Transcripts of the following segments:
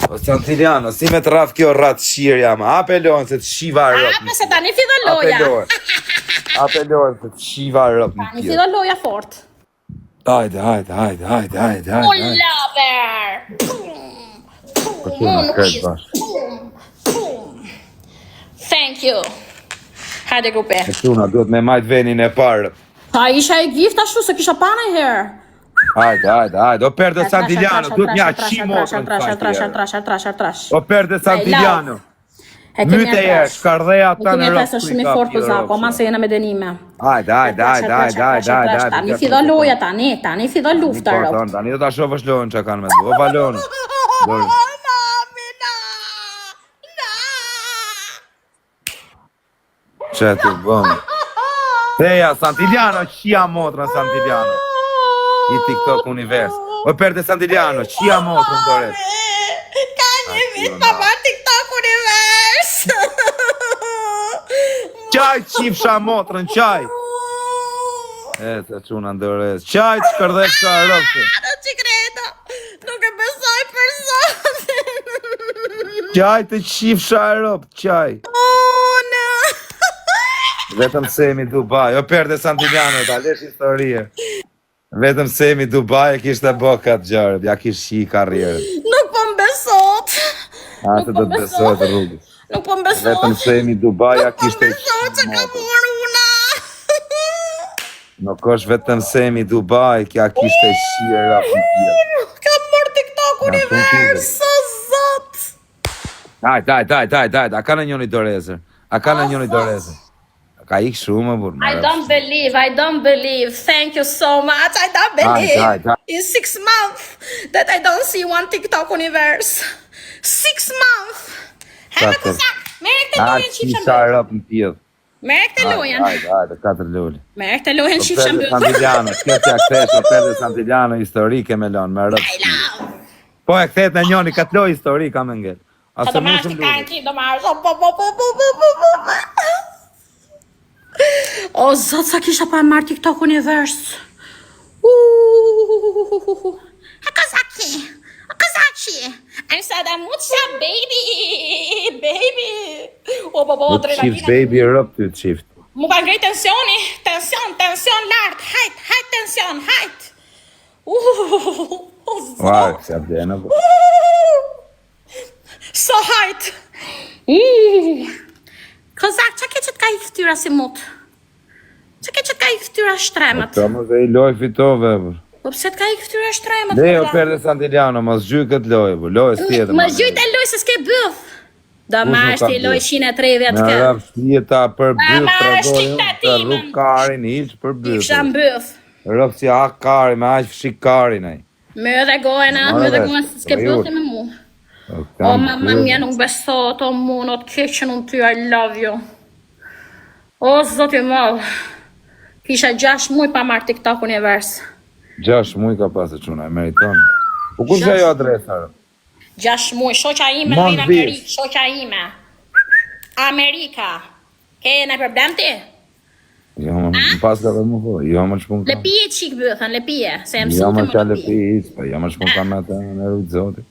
O Santiliano, si me të raf kjo ratë shirja ma, apelon se të shiva rëp. Ape se tani fidho loja. Apelon se të shiva rëp në Tani fidho loja fort. Hajde. O lover! Thank you. Hajde grupe. E tuna, duhet me majt venin e parë. Ta isha e gift ashtu se kisha pa në herë. Hajde, o perde Santiliano, duhet mja Trash. O perde Santiliano. Myte e, shkardheja ta në rëpë. Është shumë i fort për zako, ma se jena me denime. Hajde. Tani fidho loja, tani fidho lufta rëpë. Tani do ta shofësh lojën që kanë me du. O valonu. Që të bëmë. Teja, Santiliano, qia motrën Santiliano. I TikTok univers. O perde Santiliano, qia motrën dore. Ka një vit pa ma TikTok univers. Qaj qifsha motrën, qaj. E, të quna ndërës. Qaj të shkërdhe ka rëpë. Në që kreta, nuk e besoj për zotin. Qaj të qifsha rëpë, qaj. Vetëm semi Dubai, o perde Santiliano, ta lesh historie. Vetëm semi Dubai e kishte bokat gjarët, ja kish shi karrierët. Nuk po mbesot. A të do të besot rrugës. Nuk po mbesot. Vetëm semi Dubai ja kishte shi karrierët. Nuk po mbesot që ka morë una. Nuk është vetëm semi Dubai, kja kishte shi e rapë. Ka morë TikTok univers, o zot. Hajde, a ka në njëni dorezër. Ka ikë shumë, burë. I don't believe. Thank you so much. I don't believe. It's 6 months that I don't see one TikTok universe. 6 months. Hajde kozak, merek të lojen qifshën bëllë. Merek të lojen. Hajde, 4 lulli. Merek të lojen qifshën bëllë. Santiliano, s'kesja kthesh, o perde Santiliano historike me lonë, me rëpë. Po e kthet në njoni, ka të loj historika me ngellë. Qa do marrë që kajnë ti, do marrë. O, zot, sa kisha pa marrë TikTok univers. A kozaki. I'm sada mucha baby. O, Do të qift baby rëpë ty të qift. Mu ka ngrej tensioni, tension lartë, hajt tension, hajt. O, zot. Ua, kësa bdena, po. So hajt. Kozak, qa ke që t'ka i këtyra si mut? Qa ke që t'ka i këtyra shtremet? Po, më dhe i loj fitove, bër. Po pëse t'ka i këtyra shtremet? Ne, o perde Santiliano, mos gjyj këtë loj, bër. Loj s'tjetër. Më gjyj të loj se s'ke bëth. Do ma është i loj 130 Në kë. rap shpjeta për bëth, Ma është i të këtatimën. rrug karin, iq për I bëth. kësha më bëth. Rëp si a kari, me aq fshik karin, aj. Më dhe gojna, se s'ke bëth me mu. O, mamma mia, nuk besot, o mu, në të keqen unë ty, I love you. O, zoti madh, kisha 6 muj pa marrë TikTok univers. 6 muj ka pasë quna, e meriton. Po ku që ajo adresa, rë? 6 muj, shoqa ime në vinë Amerikë, shoqa ime. Amerika. Ke në problem ti? Jo, më pas ka dhe më po, jo më shpun ka. Lepije qik bëthën, lepije, se më Jo më sute qa më lepije. lepije, pa jo më shpun ka me të në rrugë zotit.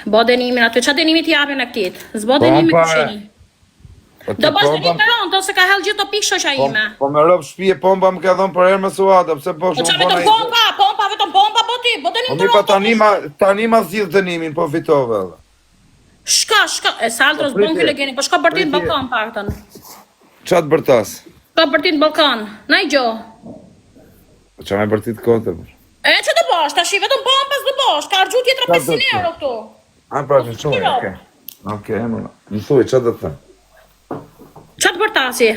Bo denimin aty, qa denimi t'i japin e këtit? Zbo denimi këshini. Do bësh denim të ronë, se ka hell gjithë të pikë shoqa ime. Po me rëpë shpije pompa më ka dhënë për herë me suada, pëse po Po qa shumë vetëm pompa, vetëm pompa, po ti, bo denim të Po ronë. tani ma zhjith dënimin, po fitove edhe. Shka, e Saltros bon kële geni, po shka bërtin Balkan partën. Qa të bërtas? Shka bërtin Balkan, na i gjo. Qa me bërtit kote, për? E që të bosh, ta shi vetëm pompas të bosh, ka argju tjetra 500 euro këtu. A, pra që shumë, oke. Oke, më thuj, qa të thëmë? Qa të bërtasi?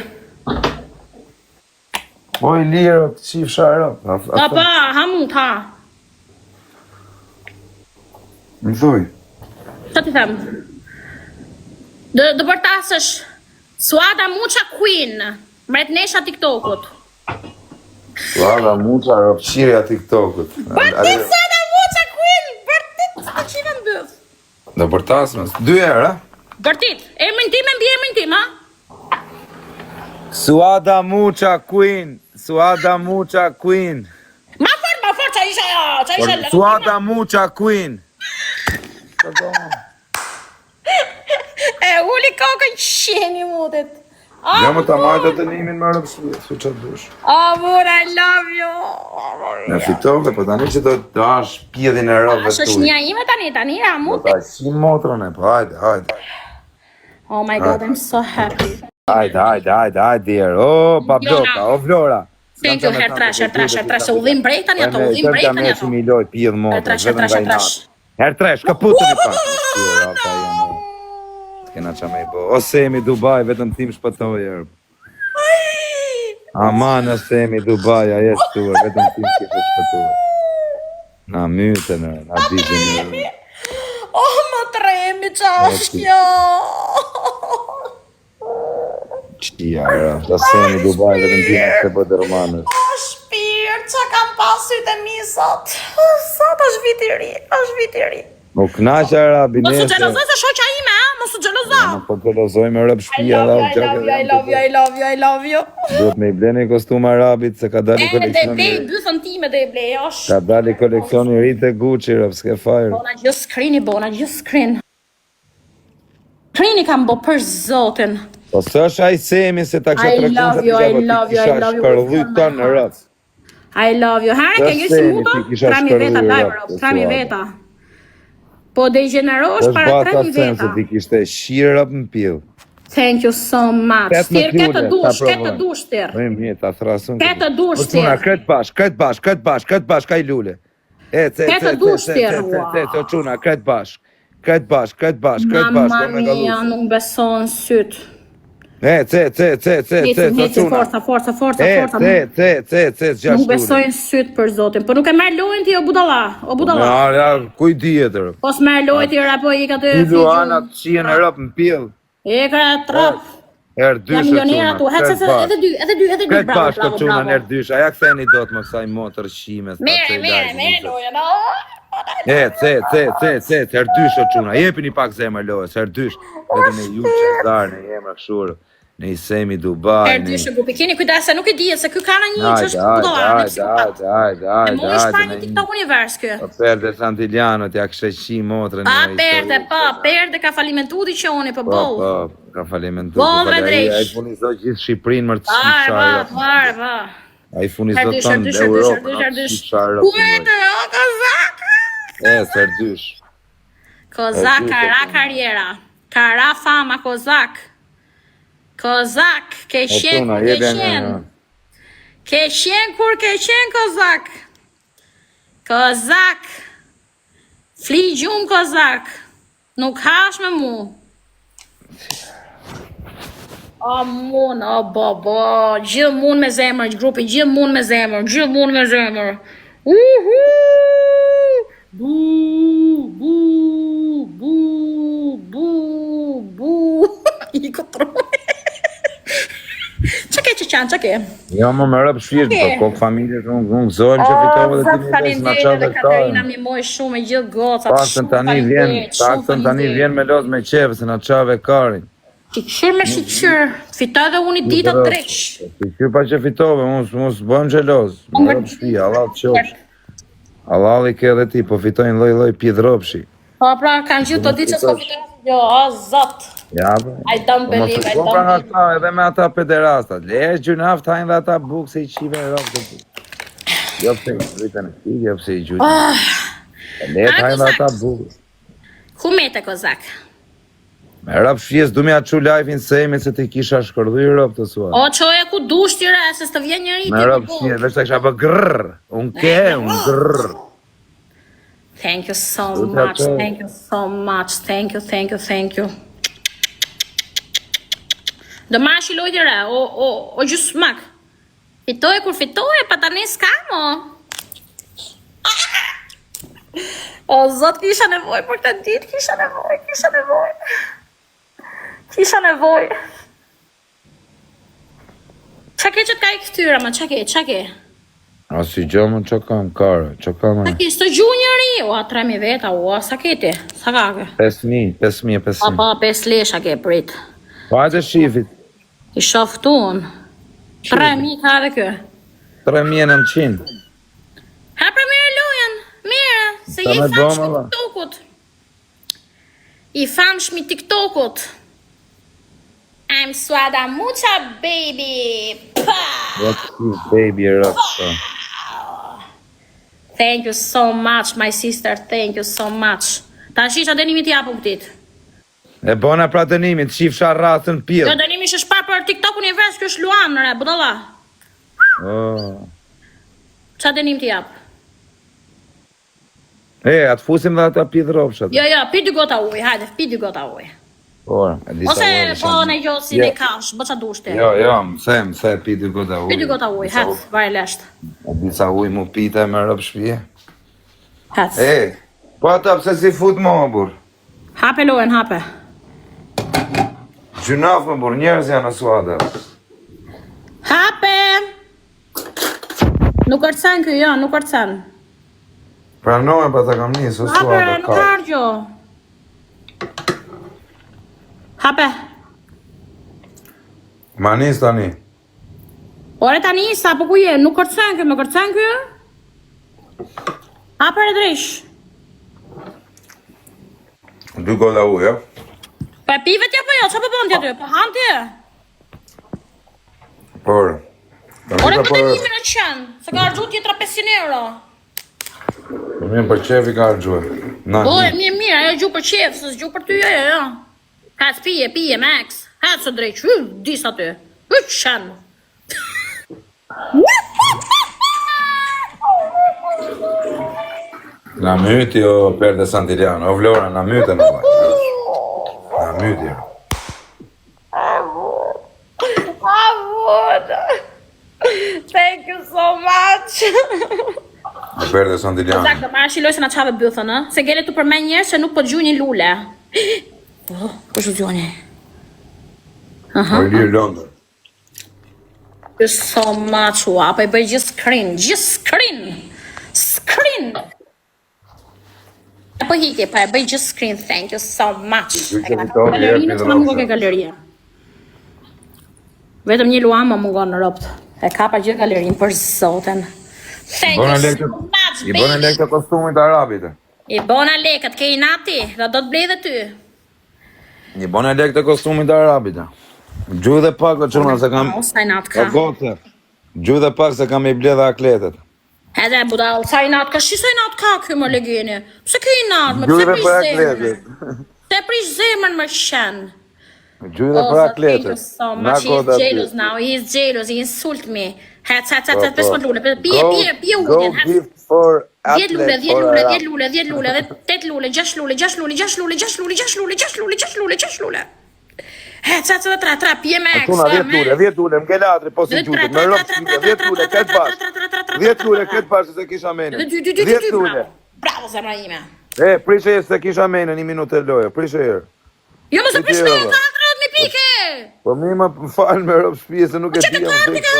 Po i lirë, të qifë sharë. Pa, hamut, ha. Më thuj. Qa të them? Dë bërtasësh Suada Mucha Queen, mretnesha TikTokut. Suada Mucha rëpqirja TikTokut. Bërtit Suada Mucha Queen, bërtit së të qime më bëth. Do bërtasë mësë, 2 herë, a? Bërtit, emrin tim e mbi emrin tim, ha? Suada Mucha Queen, Suada Mucha Queen. Ma fort, qa isha, Suada Mucha Queen. E uli kokën qeni mutet. Jo më ta majtë të nimin më rëpsu, su që të dush. Amor, I love you. Në fitove, po tani që do të dash pjedhin e rëve Ashtë është një ime tani, Po mutet. ta si motrën e, po hajde. Oh my god, I'm so happy. Hajde, dear. O, Pabloka, o Vlora. Thank you, hertrash, se udhim brejt tani ato, udhim brejt tani ato. Që mi loj pjedh motrë, Hertrash. Hertrash, ka putën i pak. Kena qa me i bo. O Semi Dubai, vetëm tim shpëtoj erë. Aman, o Semi Dubai, a jesh tuar, vetëm tim kishe shpëtoj. Na mytën, na dizin. Oh, më tremi, qa është kjo? Qia, da Semi Dubai, vetëm tim se bëdë romanës. O, shpirë, që kam pasit e mi sot? Sot është viti ri. Më knaqë Arabi, Mos u gjelozoj se shoqa ime, mos u gjelozoj. Po gjelozoj me rëp shpia, I love you. Duhet me i bleni kostum Arabit, se ka dali Dhe koleksioni. blej, bythën time dhe blej, është. Ka dali koleksioni rritë e Gucci, rëp, s'ke fajrë. Bona just screen. Screeni kam bo për zotin. Po së është ai Semi se ta kështë I love you. shkërllyton në rëp. I love you. Hare, ke gjë si muto? Ti kisha 3.000 veta shkërlyer live, rap, 3.000 veta. Po degenerosh Është para bata 3.000 sen se veta. ti kishte shirë rëp në pjellë. Thank you so much. Stir, këtë dush, Stir. Po mirë, ta thrasun. Këtë dush, Po çuna, Stir. këtë bashk, kaj lule. Këtë dush, Stir. O çuna, këtë bashk. Mamma mia, nuk beson syt. Nici, forca. Nuk besojnë syt për zotin. Po nuk e merr lojën ti o budalla. Ja, kuj dietër. Po s'merr lojën ti apo i ka të Ty Luana të qien e rëp në pjellë. E ka trap. Erë dyshë Jam milionera tu. Edhe dy, Këtë bashkë të quna bravo. nërë dyshë, aja këtheni do të më kësaj motër shimes. Mere lojën. Erë dyshë të quna, jepi një pak zemër lojës, erë dyshë. Edhe në ju që zdarë, në jemë akshurë, në i Semi Dubai. Erë dyshë grupi, keni kujdes se nuk e dihet se ky kana një që është budalla. E mu është pra një TikTok univers kë. Po perde Santiliano, t'ja kështë qi motrën. Perde ka falimentu di që unë, po boll. Po, ka falimentu. Boll me drejsh. A i funizoj gjithë Shqiprinë mërë të shqipsharë. Va. A i funizoj tonë dhe Europë, shqipsharë. Ku e të o, kozak? Serdysh. Kozak, kara karjera. Kara fama, kozak. Kozak, ke qen kur ke qen. Ke qen kur ke qen, kozak. Kozak. Fli gjumë, kozak. Nuk hash me mu. O mun, o bobo. Gjithë mun me zemër, grupi, gjithë mun me zemër. Uhu. Bu. I këtëroj. Që ke? Jo, më rëpë shpirë, po kokë familje nuk zojmë që fitove dhe ti një desë në qave dhe Katerina mi moj shumë e gjithë gocat. Paktën tani vjen me los me qeve se në qave karin. Shiqyr, fitoj dhe unë i dita dreq. Shiqyr pa që fitove, mos bëjmë gjeloz. Më rëpë shpirë, Allah të qofsh. Allah i ke dhe ti, po fitojnë loj pjedropshi. Po pra, kanë gjithë të ditë që s'ko fitojnë. Jo, o zot. Ja, bë. I don't believe. Edhe me ata pederastat. Lesh gjunaf tajnë dhe ata bukë se i qive e ropë të bukë. Jo pëse i rritën e ti, jo pëse i gjujnë. Lesh tajnë dhe ata bukë. Ku mete, kozak? Me ropë shfjes, du me atë që lajfin sejme se ti kisha shkërdhuj ropë të suat. O, qoja ku dush tjere, se s'të vjen njëri Me ropë shfjes, veç të kisha bë grrrr. Unë grrrr. Thank you so much. Thank you. Do marrësh i lojtë re, o gjusë smak. Fitoj kur fitoj, pa tani s'kam, o. O, zot, kisha nevoj për të ditë, kisha nevoj. Qa ke që t'ka i këtyra, ma, qa ke? A si gjomë që kam, kare, që kam e? Qa ke, s'të gju njëri, o, 3.000 veta, o, sa kete, sa kake? 5.000. Pa, 5 lesha ke prit. Pa e të shifit. I shoftun. 3.000 ka dhe kë. 3.900. Hapre mire lojen, mire, se je me faqë bëma, të tokut. I famshmi TikTokut. I'm Suada Mucha baby. What's this baby rockstar? Thank you so much, my sister. Thank you so much. Ta shisha dënimi t'ja po këtit. E bona pra dënimin, qifsha rrasën pjellë. Jo dënimi që shpa për TikTok univers, kjo është Luan, nëre, budalla. Oh. Qa dënim t'i jap? Atë fusim dhe ata pi dropshat. Jo, pi 2 gota uj, hajde, pi 2 gota uj. Ose po në gjosi në kash, bë qa dushti. Jo, mëse, pi 2 gota uj. Pi 2 gota uj, het, vaj lesht. Disa uj mu pita e me rëp shpije. Het. Po ata pse si fut mo, bur. Hape lojen, hape. Gjunaf më bur, njerëz janë Suada. Hape! Nuk kërcen kjo, jo, nuk kërcen. Pranojnë pa ta kam njësë, Suada ka. Hape, nuk argjo. Hape. Ma njës tani. Ore tani, sa po ku je, nuk kërcen kjo, me kërcen kjo? Hape e drish. 2 golla uj, ja? Pa pive tja po jo, që po bënd tja ty, po han tje? Por. Ore për të njime në qenë, se ka argju tjetra 500 euro. Mirë për qefi ka argjuar. Ore, mirë, ajo gju për qef, se s'gju për ty, jo. Hec, pije, Max. Hec së drejq, disa ty. Qenë. Na myti o Perde Santiliano, o Vlora, na myte në vaj. Na myti. Avon. Thank you so much. O Perde Santiliano. Zak, do marrë shiloj se na qave bëthën, se gele të përmen njerë që nuk po gjuni lule. Po shu gjuni. O i lirë Londër. Thank you so much, ua, pa i bëj gjithë screen. Po hike, pa e bëj gjithë screen, thank you so much. E kena ka galerinë, që në mungo ke galeria. Vetëm një luam më mungon në ropt. E ka pa gjithë galerinë për zoten. Thank you so much, I bënë lek të kostumit arabit. I bona lekët, ke i nati, dhe do të blej dhe ty. I bënë lek të kostumit arabit. Gjuj dhe pak o qëma se kam... O, sajnat ka. Gjuj dhe pak se kam i ble dhe akletet. Edhe budal, sajnat ka, shi sajnat ka kjo më legini. Pse ke i natë, Gjuj dhe pse për prish zemën? akletet. Pse prish zemën më shenë? Gjuj dhe për akletet. Thank you so much, he's jealous now, he's jealous, he insult me. Hec, pes më lule, pije ullin, hec. 10 lule, 10 lule, 8 lule, 6 lule. Hec, tra, pije me eks. 10 lule, m'ke latri, po si gjutit, me rëpë, 10 lule, këtë pash. 10 lule, këtë pash, se kisha menë. 10 lule. Bravo, zemra ime. Prishe e se kisha menë, 1 minutë e lojo, prishe e. Jo, më se prish me, ka 30.000 pike. Po mi më falë me rëpë shpije, se nuk e Që dhja ka 30.000 pike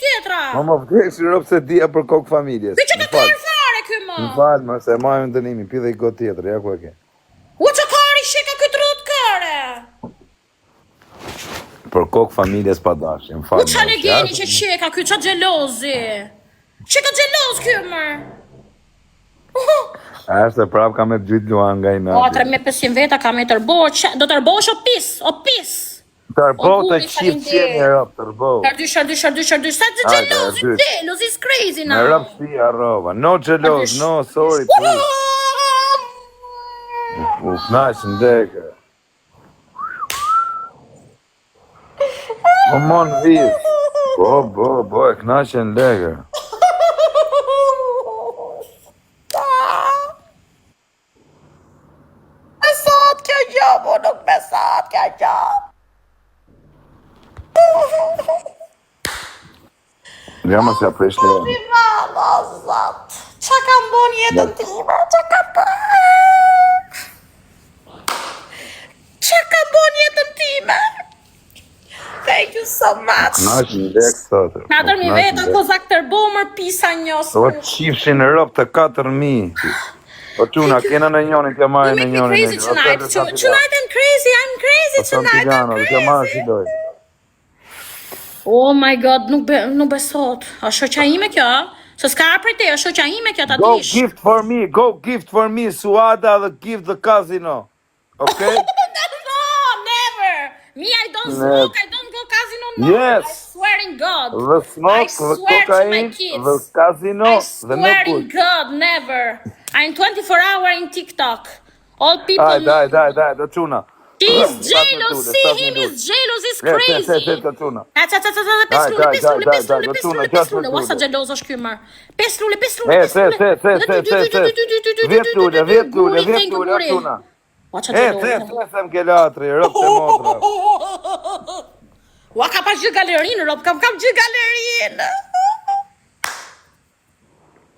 tjetra. më vdek si rëpë se dhja për kokë familjes. Që ka kërë fare kjo më. Më falë më, se majën të nimi, pi dhe i gotë tjetër, ja ku e ke. U që kari shika këtë rëtë kërë. Për kokë familjes pa dashje, më falë. U që legeni që shika kjo, që gjelozi. Që ka gjeloz kjo mërë. Ashtë e prapë ka me gjytë luan nga i O, nati. 3.500 veta ka me tërbo, do tërbosh o pis. Tërbo O, të buri, qifë faleminderit. qeni e rëpë, tërbo. Shërdy, sa të gjeloz, is crazy Me now. rëpë shpija rëva, no gjeloz, no, sorry, please. U knaqë në deke. O mon vizë. Po, e knaqë në deke. Besat kjo gjë, nuk besat kjo gjë. Gjama se apresh le. Valla, zat. Qa kam bon jetën time, qa kam bon jetën time. Thank you so much. Knaqë në deke sotë. 4.000 veta, ko zak tërbo mër pisa njës. O qifshin në rëpë të 4.000. O quna, kena në njonin, t'ja You marrin në make me njonin. crazy tonight. Tonight I'm crazy tonight. T'ja marrin si doj. Oh my god, nuk besot. A shoqa ime kjo? Se s'ka për te, a shoqa ime kjo ta Go dish. gift for me, Suada the gift the casino. Okay? No, never. Me, I don't smoke. I don't go casino. No. Yes. I swear in God. The smoke, I swear to my kids. the casino, I the swear in network. God, never. I'm 24 hours in TikTok. All people. Daj, do çuna. He's jealous. See him, he's jealous. He's crazy. Do çuna. Pesë lule. Wasa jealous është ky marr. Pesë lule. Vjet lule, çuna. Waça jealous. Them gelatri, rop te motra. Ua ka pas gjë galerinë, rob, kam gjë galerinë.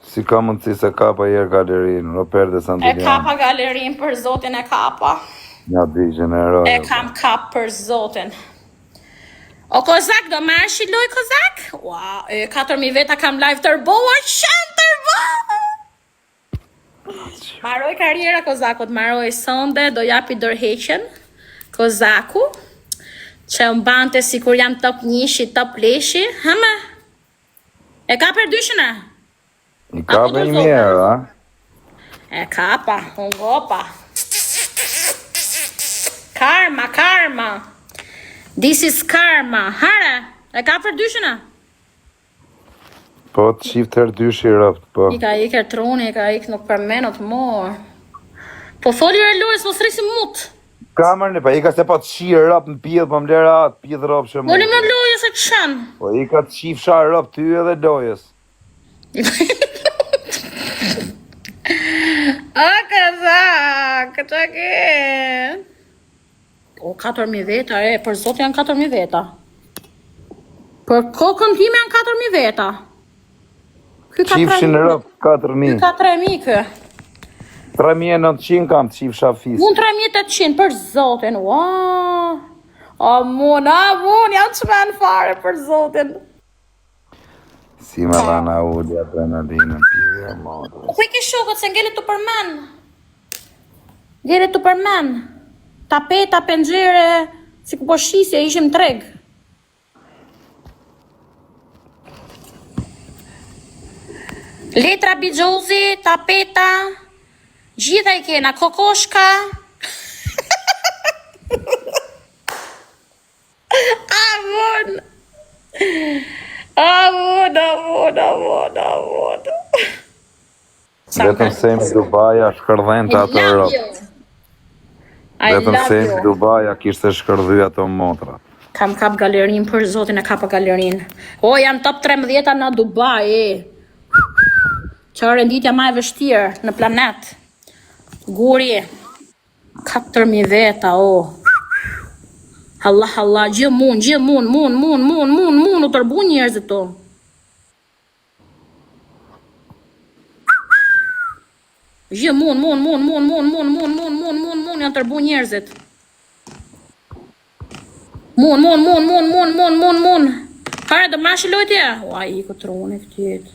Si ka mundësi se kapa herë galerinë, no perde E Santilian. kapa galerinë për zotin e kapa. Ja di generale. E kam kap për zotin. O Kozak, do marrë shiloj Kozak? Ua, 4.000 veta kam live turbo, o shan turbo! Maroj karriera Kozakut, maroj sonde, do japi dorëheqjen Kozaku, që më bante si kur jam top 1, top leshi, hama? E ka për dyshën e? I ka për një mirë, a? E kapa, unë gopa. Karma. This is karma. Hare, e ka për dyshën e? Po të shift her dyshi rëpt, po. I ka ikër troni, i ka ikë nuk përmenot morë. Po tholi relojës, mos rrisi mut. Kamër një, pa i ka se pa të shirë rëpt në pjedh, po më lera atë pjedh rëpt që Voli më lojës e qënë. Po i ka të shif sharë rëpt ty edhe lojës. O, Kazak, që ke? O, 4.000 veta, për zot janë 4.000 veta. Për kokën time janë 4.000 veta. Qifshin rëpt 4.000. Ky ka 3.000 kë. 3.900 kam të qif shafis. Unë 3.800 për zotin, ua. Amun, jam që men fare për zotin. Si me dhana udi adrenalinën pjedhja modrë. Ku i ke shokët se ngellit të përmen? Ngellit të përmen. Tapeta, penxhere, si ku po shisje, ishim treg. Letra bigjozi, tapeta, gjitha i kena, kokoshka. Amon. Vetëm se im Dubaja shkërdhen të ato rëpt. Vetëm se im Dubaja kishte shkërdhy ato motra. Kam kap galerin për zotin e kapa galerin. O, jam top 13 në Dubai, Që renditja ma e vështirë në planet. Guri, 4.000 veta, Allah, gjë mun, u tërbu njerëzit to. Gjë mun, janë tërbu njerëzit. Mun. Hare, do mashi lojtje? Ua, i ku troni këtjet.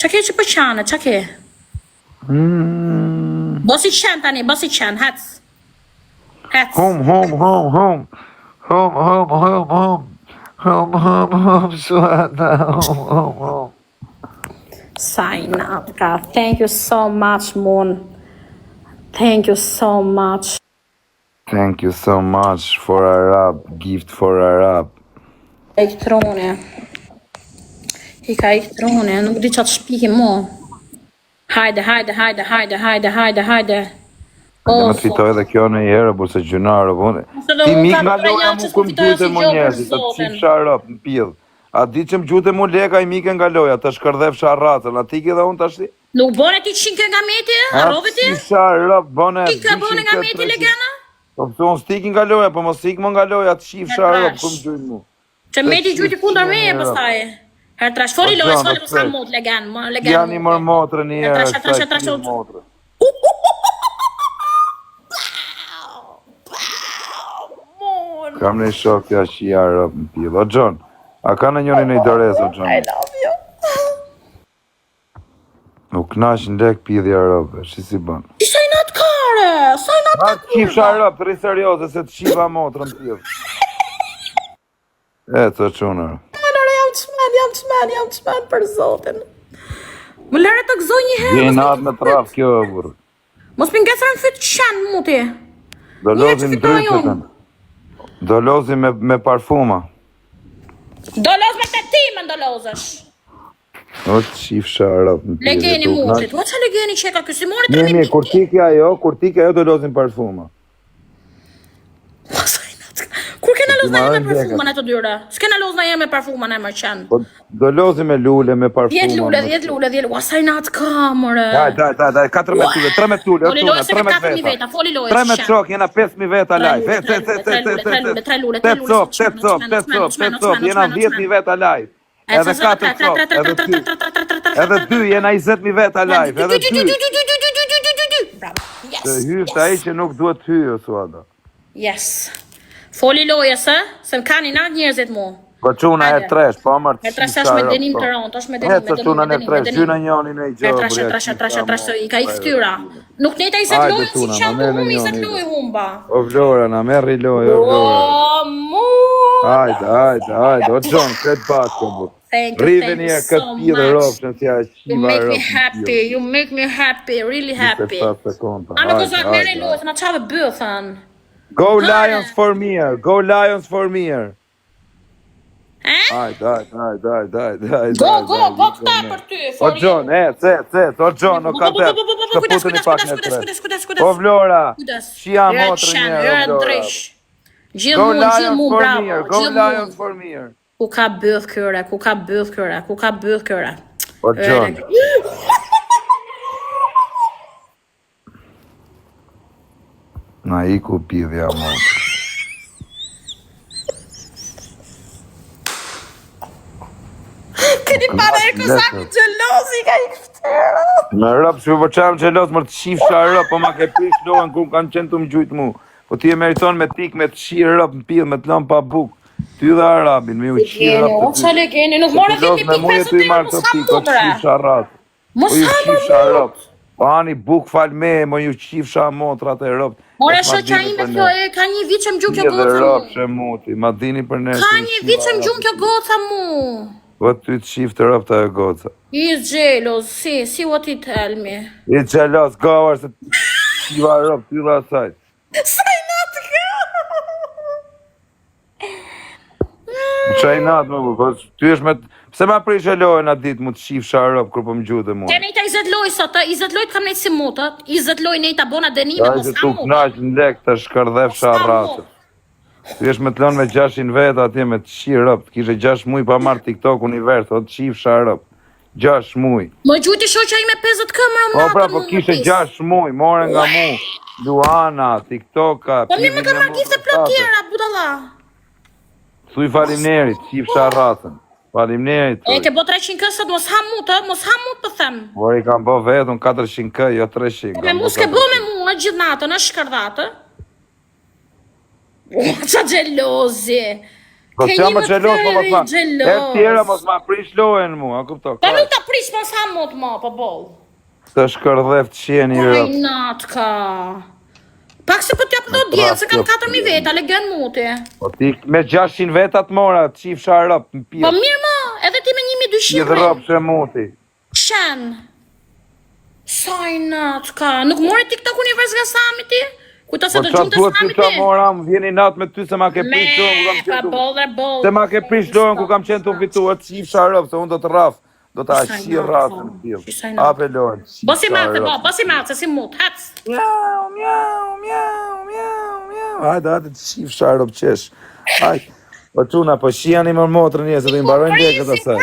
Qa ke që përqane, qa ke? Bosi qenë tani, hec. Home, home. Sign up, God. Thank you so much, Moon. Thank you so much. Thank you so much for Arab, gift for Arab. I ka trone, nuk di qatë shpiki mo. Hajde. Dhe më të fitoj edhe kjo në i herë, burse gjunarë, ti mik nga loja mu këm gjute mu njerëzit, të qip sharëp në pjedh. A di që më gjute mu leka i mike nga loja, të shkërdhef sharratën, a ti ki dhe unë të ashti? Nuk bone ti qinke nga meti, a rove ti? Qip sharëp, bone... Ti ka bone nga meti legana? Po pëse unë stiki nga loja, po më stik më nga loja, të qip sharëp, këm gjujnë mu. Që meti gjujti kundar me e pëstaj. Herë trash, foli lojës, foli pësa mot, legan. Janë i mërë motrë një herë, trash. Kam në i shok të ashia rëp në pjedh. O, John, a ka në njëri në i dorez, o, John? I love you. Nuk nash në lek pjedhja rëp, shi si bën. I sajnat kare, sajnat kare. Qip sha rëp, të rri serioze, se të qipa motrë në pjedh. E, të qunër. Jam çmen për zotin. Më lërë të gëzoj një herë. Gjejnë atë me traf kjo, burë. Mos për nga sërën fytë qenë, muti. Do lozim ndryshme. Do lozim me parfuma. Do loz me të timën do lozësh. O qif sharap. Legeni mutit. O qa legeni që ka kësi mori të Mirë, kur tiki ajo do lozim parfuma. Kur kena loz na me parfuma në të dyre? S'kena loz na me parfuma në më qenë. Do lozim me lule, me parfuma. 10 lule. Wasaj natë kamërë. Daj, 14 lule, 13 lule. Foli lojë se me 4.000 veta, foli lojë. 13 shok, jena 5.000 veta live. 3 lule. 8 cop, jena 10.000 veta live. Edhe 4 cop, edhe 2, jena 20.000 veta live. Edhe 2. Të hyftë ai që nuk duhet hyjë, suada. Yes. Foli lojës, se më kanë i natë njerëzit mu. Po quna e tresh, po mërë E tresh është me denim të ronë, është me denim. E quna e tresh, gjyna njoni në i gjobë. E tresh, i ka i këtyra. Nuk nejta 20 lojë si qëmë të humi 20 lojë humba. O vlora, na merri lojë, o vlora. O mu! Hajde, o John, këtë baskë, bu. Rive njerë këtë pjede ropshën, si a You make me happy, you make me happy, really happy. A në gëzak merri lojë, në qave bëthën. Go Lions for mirë, go Lions for mirë. Hajde. Go këta për ty, O John, o John, o ka të putën i pak në tre. O vlora, shia motrë njerë, o vlora. Go Lions for mirë. Ku ka bëth këre. O John. Na i ku pidhja motrë. Këni para e kësami gjelosi ka i këftera. Në rëpë, që përqam gjelos, mërë të shifësha rëpë, po ma ke prish lohen ku kanë qenë të më gjujtë mu. Po ti e meriton me tik, me të shirë rëpë, në pidhë, me të lëmë pa bukë. Ty dhe Arabin, me u qirë rëpë të ty. Qa legeni, nuk more viti pik 5 të më s'kam mudre. Mos hamë Po ani buk falme, mo ju qifësha motrat e rëpë. More shëqa ime kjo e, ka një vit që më gjumë kjo goca mu. Rëpë që muti, ma dini për ne. Ka një vit që më gjumë kjo goca mu. Po ty të shifë të rëpë të e goca. He's jealous, see what he tell me. He's jealous, gawar se shiva rëpë, ty dhe asaj. Sajnat ka! Sajnat më bu, ty është me... Pse ma prish e lojën atë ditë mu të shifë sharëp kërë po më gjutë e mu? Ke nejta 20 lojë sot, 20 lojë të kam nejtë si mutët, 20 lojë nejta bona denime, mos ha mutët. Knaq në lek të shkërdhef sharratët. Ty është me të lonë me 600 vetë atje me të shirëp, të kishe 6 muj pa marrë TikTok univers, o të shifë sharëp. 6 muj. Më gjuti shoqa i me 50 këmëra më pra, po kishe 6 muj, more nga mu. Luana, TikToka, po mirë më ka marrë gifte plot tjera, budalla. Thuj faleminderit, shifë sharratën. Faleminderit. E ke bo 300 kësët, mos ha mutë për them. Por i kam bo vetën 400 kë, jo 300. Me mu s'ke bo me mua gjithë natën, është shkërdatë. Qa gjelozi. Po që më gjelos, po mos ma. E tjera mos ma prish lojen mu, a kupto. Po nuk ta prish mos ha mutë ma, po bol. Të shkërdhef të qeni rëpë. Aj natka. Pak se po t'ja pëdo djetë, se kam 4.000 veta, legen muti. Po ti me 600 vetat mora, të qif sharëp në pjë. Po mirë ma, edhe ti me 1.200 Gjithë rëpë që muti. Shen. Sajnat ka, nuk more TikTok univers nga Sami ti? Kujta se të gjumë të Sami ti? Po të mora, më vjeni natë me ty se ma ke prish lohen ku kam qenë të... Se ma ke prish lohen ku kam qenë të fitu, e të qif sharëp, se unë do të rafë. Do të ashqirë rasën në pjellë. Ape lohen. Bosi matë, se si mut, hats. Miau. Hajde të shifë sharëp qesh. Hajde. Po quna, po shiani më motrë njëse dhe i mbarojnë lekët asaj.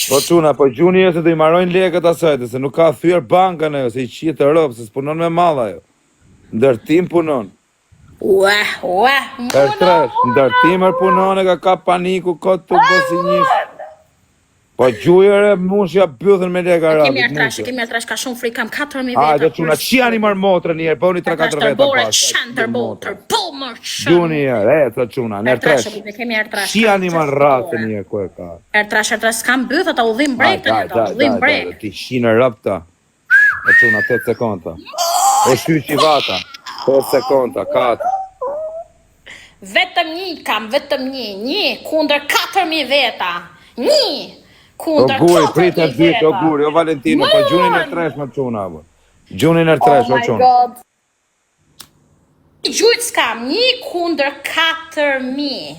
Po quna, po gjuni njëse dhe i mbarojnë lekët asaj, se nuk ka thyrë bankën e jo, se i qitë të rëpë, se s'punon me madha jo. Ndërtim punon. Ndërtimër punon e ka paniku këtë të bësi njështë. Po gjujër e mushja bëthën me lega rabit. Kemi atrash, ka shumë frikë, kam 4.000 veta. Ajde quna, qia një mërë motrë njerë, po një 3-4 veta pas. Gjuni njerë, të quna, nërë tresh. Qia një mërë ratë njerë, ku e ka. Ertrash, s'kam bëthë, ta udhim brek të njërë, udhim brek. Ti shinë rëpta. E quna, 8 sekonda. E shyqi vata. 8 sekonda, 4. Vetëm një kam, vetëm një kundër 4.000 veta. Një! O guri, prit e dytë, o guri, o Valentino, po gjunin e tresh më quna, bo. Gjunin e tresh, o quna. Gjujt s'kam, 1/4.000.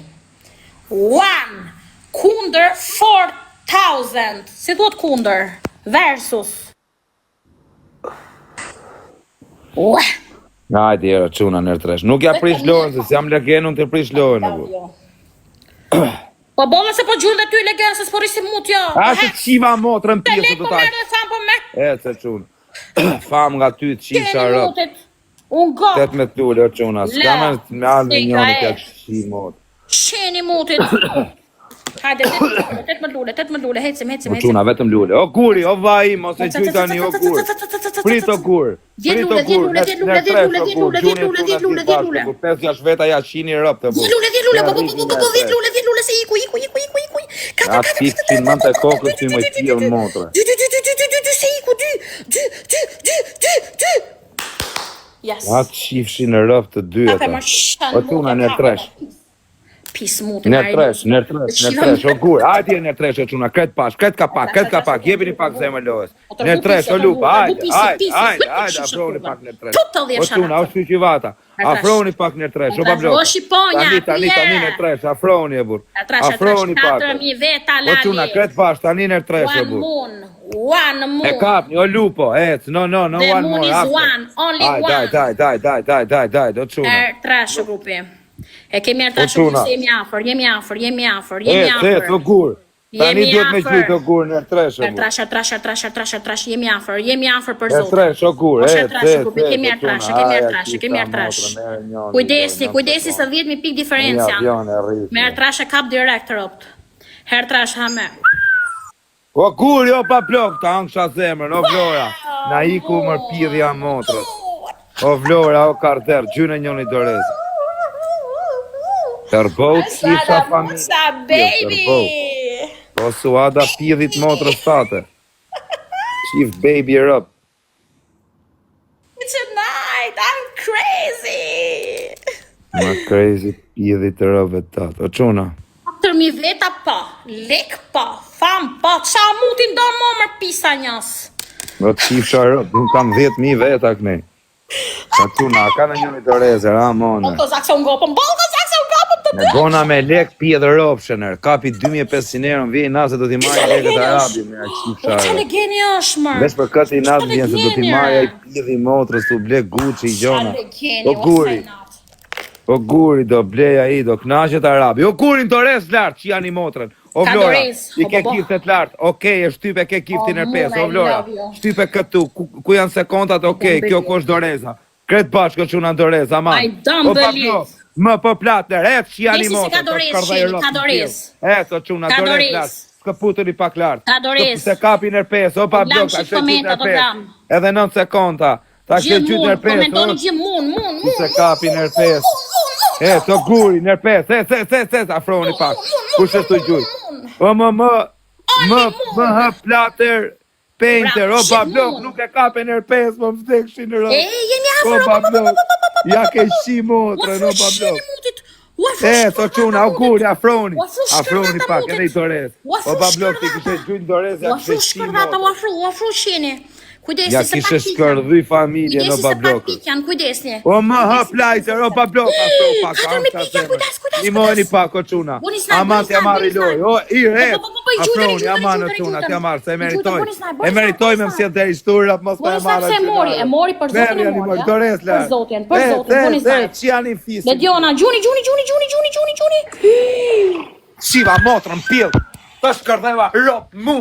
1/4,000. Si duhet kundër? Versus. Hajde, era, çuna nër tresh. Nuk ja prish lojën, se jam legen, unë të prish lojën e bu. Po bolla se po gjujt dhe ty legen, se s'po rishti mut jo. A se të shiva motrën Te pjesë lek të po taj. merë dhe tham po me. E, se çunë. Fam nga ty të shisha Keni rëp. mutit. Unë gop. 18 lule, o çuna. S'ka me alë me njëni të shi motrë. Sheni mutit. Hajde, 18 lule, hecim. O çuna, vetëm lule. O guri, o vaj im, ose gjuj tani, o gur. Prit o gur. Prit o gur. Në lule. 5-6 veta ja shini rëp të bu. 10 lule, se iku. A ti që në të kokës që më tjilë motrë. Se iku, 2. Yes. A të shifshi në rëf të dyeta. O tuna në tresh. Pis muti. Në tresh, o gur. Hajde në tresh, o tuna, kret kapak, jebini pak zemër lojës. Në tresh, o lupa, hajde, afroni pak në tresh. O tuna, o shqy vata. Afroni pak në tresh, o bablok. Tani në tresh, afroni e bur. Afroni pak. O tuna, kret pash, tani në tresh, o bur. One moon. E kapni, o lupo, ec, no, The one more. moon is one, only one. Daj, do të shuna. Trash grupi. E kemi trash grupi se jemi afër. E, o gur. Tani duhet me gjyt o gur në tresh, o bur. Trash, jemi afër për E Zotin. tresh, o gur, Kemi trash. Kujdesi se 10.000 pikë diferencë janë. Merr trash e kap direkt ropt. Her trash ha me. O gur, jo pa plok, ta angsha zemrën, o vlora. Na iku mër pidhja motrës. O vlora, o karter, gjyne njoni dorez. Tërbot, qisha familje. What's up, baby? O suada pidhit motrës tate. Qift baby rëp. Tonight, I'm crazy. Ma crazy pidhit rëve tate. O quna. 4.000 veta pa, lek pa, fam pa, qa mutin do më mër pisa njës. O të qifsha rëp, unë kam 10.000 veta këne. O quna, ka në njëni doreze, ramone. Bolko zakse unë gopëm të Me bona me lek pje dhe ropshener, kapi 2.500 euro, vjen nase do t'i marrë lekët arabi me a qifsha Qa rëp. legeni është, mër? Vesh për këtë i natë vjen se do t'i marrë i pjedhi motrës, t'u blek Gucci i gjona. O guri do bleja i, do knaqet arabi. O gurin të res lartë që janë i motrën. O vlora, i ke kiftet lartë. Okej, e shtype ke kiftin e pes. O vlora, shtype këtu, ku janë sekondat, okej, kjo kosh doreza. Kretë bashkë që unë doreza, man. I don't believe. Më për platër, e që janë i Nisi si ka motrën. ka dorez. E, të që unë dorez lartë. S'ka putën i pak lartë. Ka dorez. Se kapi nër pes, o pa blok, a që gjithë nër pes. Edhe 9 sekonda. Ta që gjithë nër pes. Komentoni gjithë mun. Se kapi nër pes. E, të guri, nër pes, se, afroni pak. Kush është të gjuj? O, më hë platër, painter, o, bablok, nuk e kape nër pes, më vdek shi në rëmë. E, jemi O, bablok, ja ke shi motrën, o, bablok. E, të quna, o, guri, afroni pak, edhe i dorez. O, bablok, ti kështë gjujnë dorez, ja kështë shi motrën. Wafru shini. Kujdesi Ja se kishe pak skërdhy familje në bablok. Kujdesi. O, më hëp lajtër, o, bablok, afro pak, i mojni pak, o quna. Aman t'ja marri loj, o, afroni, aman o quna, t'ja marri, se e meritoj me mësjet dhe i shturë, mos me e marrë. E mori për zotin e mori. Për zotin, boni snajp. Që janë i fisë. Lediona, gjuni. Shiva motrën, pil, të shkërdheva, rop, mu,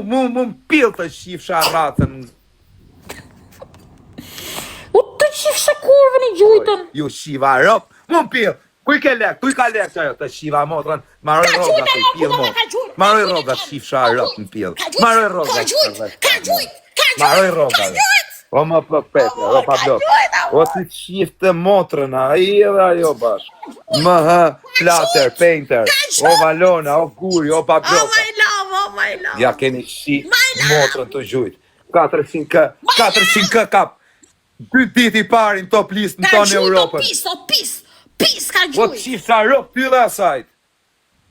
pil të shifsha ratën. U të qifë kurvën i gjujtën. Ju shiva rop, mu pil. Kuj ka lek që ajo të shiva motrën. Maroj rogat të i pil motrën. Maroj rogat shifsha rop në pil. Maroj rogat. Maroj rogat. O më plok pete, o pa blok. O të qifte motrën, a i edhe ajo bash. Më hë, plater, painter. O valona, o guri, o pa blok. Oh my love. Ja keni shi motrën të gjujt. 400 kë kap. 2 dit i parin top list në tonë Europën. Pis, ka O të gjujt. qifë sa rop, ty dhe asajt.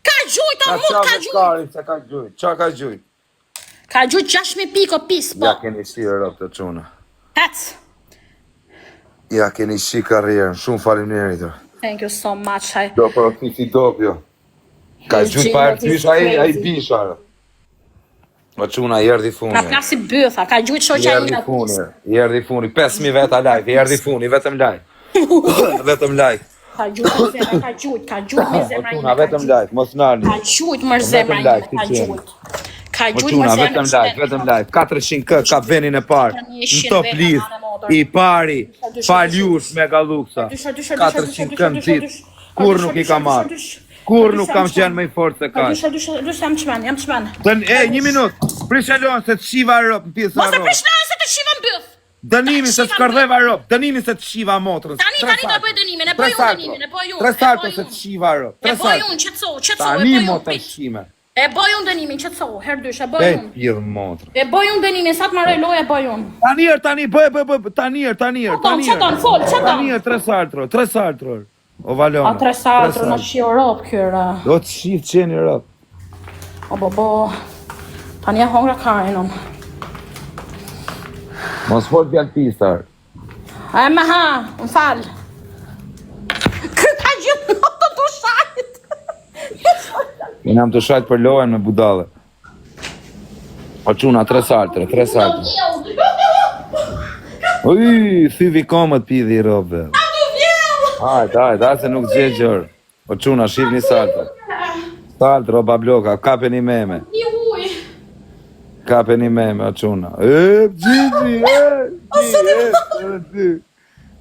Ka gjujt, o mut, ka gjujt. Qa ka gjujt? Ka gjujt 6.000 piko, pis, po. Ja keni si rop të quna. Hec. Ja, keni shi karrierën, shumë faleminderit. Thank you so much. Do profiti dopjo. Ka gjut pa ertysh, ai bisha. Ma quna, i erdi funi. Ka plasi bëtha, ka gjujt shoqa ime. I erdi funi, 5.000 veta live, i erdi funi, vetëm live. Vetëm live. Ka gjujt me zemra, ka gjujt me zemra ime. Vetëm live, mos nani. Ka gjujt më zemra ime, ka gjujt. Ka gjujt më zemra ime. Vetëm live, 400k ka venin e parë. Në top list, i pari, Paljush me Galuksa. 400k në ditë, kur nuk i ka marrë. Kur nuk kam qenë më i fortë se ka. Dush, jam të shman. Një minut, prishalon se të shiva rop në pjesë Mos e prishloj se të shiva në bëth. Dënimi se të shkardheva rop, dënimi se të shiva motrës. Tani do bëj dënimin, e bëj unë. 3 salto se të shiva rop. E bëj unë, qetso, e Tani bëj motrë unë. shime. E bëj unë dënimin, qetso, herdysh, e bëj unë. Pjedh motrë. E bëj unë dënimin, sa të marroj lojë e bëj unë. Tani, bëj, tani, 3 saltro. O Valona. A 3 saltro në shio rop kyra. Do të shif qeni rop. O bo, tani e hongra karinum. Mos fol vjen pistar. E me ha, më fal. Këta gjithë në të dushajt. I nam të shajt për lojen me budale. O quna, 3 saltro. Uj, thyvi komët pidhi robe. Hajde, se nuk gje gjërë. O quna, shif një saltër. Saltër, o babloka, kape një meme. Një uj. Kape një meme, o quna. Gjigji,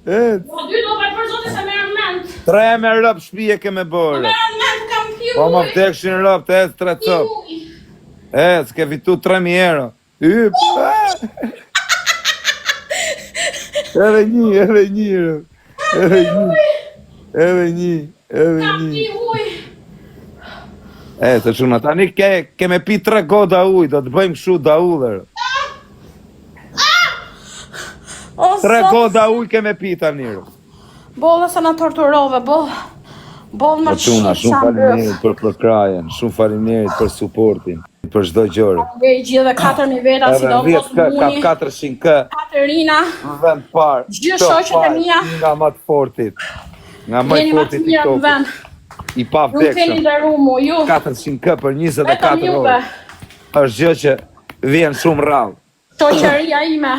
O dy do për zoti se merë ment. 3 me rëp shpije ke me borë. Merë ment kam pju. Po më vdekshin rëp, të esë 3 cop. S'ke fitu 3.000 euro. Edhe një rëp. Edhe një. Të quna, tani keme pi 3 goda uj, do të bëjmë shu da ullër. 3 goda uj keme pi tani. Bolla se na torturove, boll më quna, shumë faleminderit për krajen, shumë faleminderit për suportin, për çdo gjë. Dhe i gjithë 4.000 veta, si do mos muni. Ka 400k. Katerina. Në vend parë. Gjithë shoqet e mia. Nga më të fortit. Nga më i fortit TikTok. I pa Nuk keni vdekshëm. dhe rumu, ju. 400k për 24 Vetëm juve. orë. Është gjë që vjen shumë rrallë. Shoqëria ime.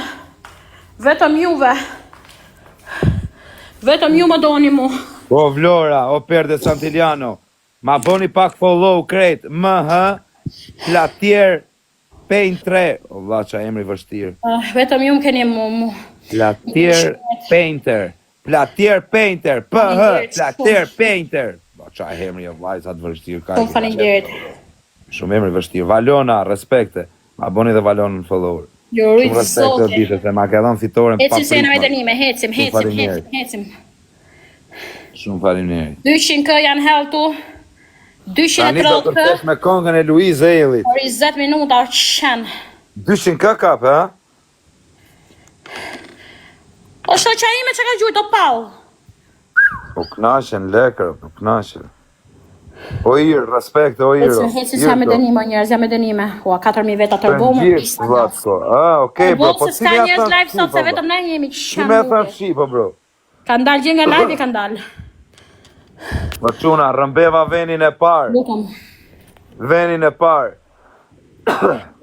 Vetëm juve. Vetëm ju më doni mu. O Vlora, o Perde Santiliano, ma boni pak follow krejt, Platier Painter. O vlla qa emri vështirë. Vetëm ju më keni mu. Platier Painter. Platier Painter. Platier Painter. Qa emri o vllaj, sa të vështirë ka. Shumë faleminderit. Shumë emri vështirë. Valona, respekte. Ma boni dhe Valona në follower. Ju rritë zote. Dite, se ma ka dhënë fitoren pa Hecim se në pritma. vetënime, hecim. Shumë faleminderit. 200k janë heltu. Tani do të 230k. kërkesh me kongën e Luiz Ellit. Por 20 minuta qenë. 200k kap, ha? O shoqa ime që ka gjujt o pau. Po knashen lekër, po knashen. O irë, respekt, o irë. Hecim se jam e dënime njerëz, jam e dënime. Ua, 4.000 veta të rbomë. Përngjirë, Vlatko. Okej, bro, po se s'ka njerëz live sot, se vetëm ne jemi Si me thënë Shqipa, bro. Ka ndalë gjë nga live, ka ndalë. Më quna, rëmbeva venin e parë. Lutëm. Venin e parë.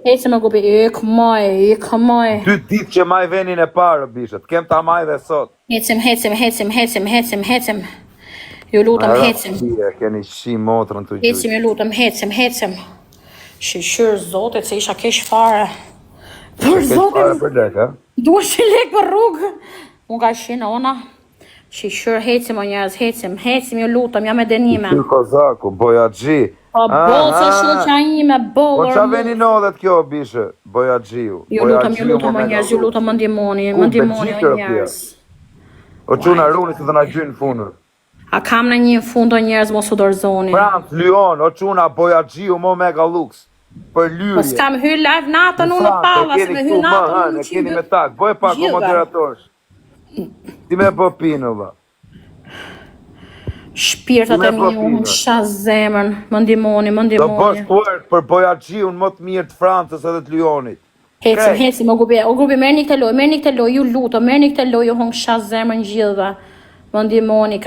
Hecim e gubi, ik moj. 2 ditë që maj venin e parë, bishët. Kem ta maj dhe sot. Hecim. Ju lutëm, hecim. Keni shi motrën të gjujtë. Hecim, ju lutëm, hecim. Shqyr zotit se isha kesh fare. Për zotit, Për lek, ha? duhet që lek për rrugë. Unë ka shinë ona. Shqyr hecim o njerëz, hecim, ju lutëm, jam e denime. Shqyr Kozaku, Bojaxhi. Po bolë se shoqa ime, Po bolër qa mu. veni nodhet kjo, bishë? Bojaxhiu. Ju lutëm o njerëz, ju lutëm më ndimoni o njerëz. O quna runi të dhe na gjynë funur. A kam në një fund o njerëz mos u dorëzoni. Frans, Lyon, o quna Bojaxhiu, mo mega lux. Për Po lyrje. s'kam hyr live natën unë në palla, se me hyr natën E keni me tak, boj pak o moderatorsh. Ti me bë pinë, vë. Shpirtat e mi unë sha zemën, më ndimoni. Do bësh puert për Bojaxhiun më të mirë të Francës edhe të Lyonit. Hecim, o grupi, merrni këtë lojë, ju lutem, merrni këtë lojë, ju hong shas zemrën gjithëve. Më ndihmoni.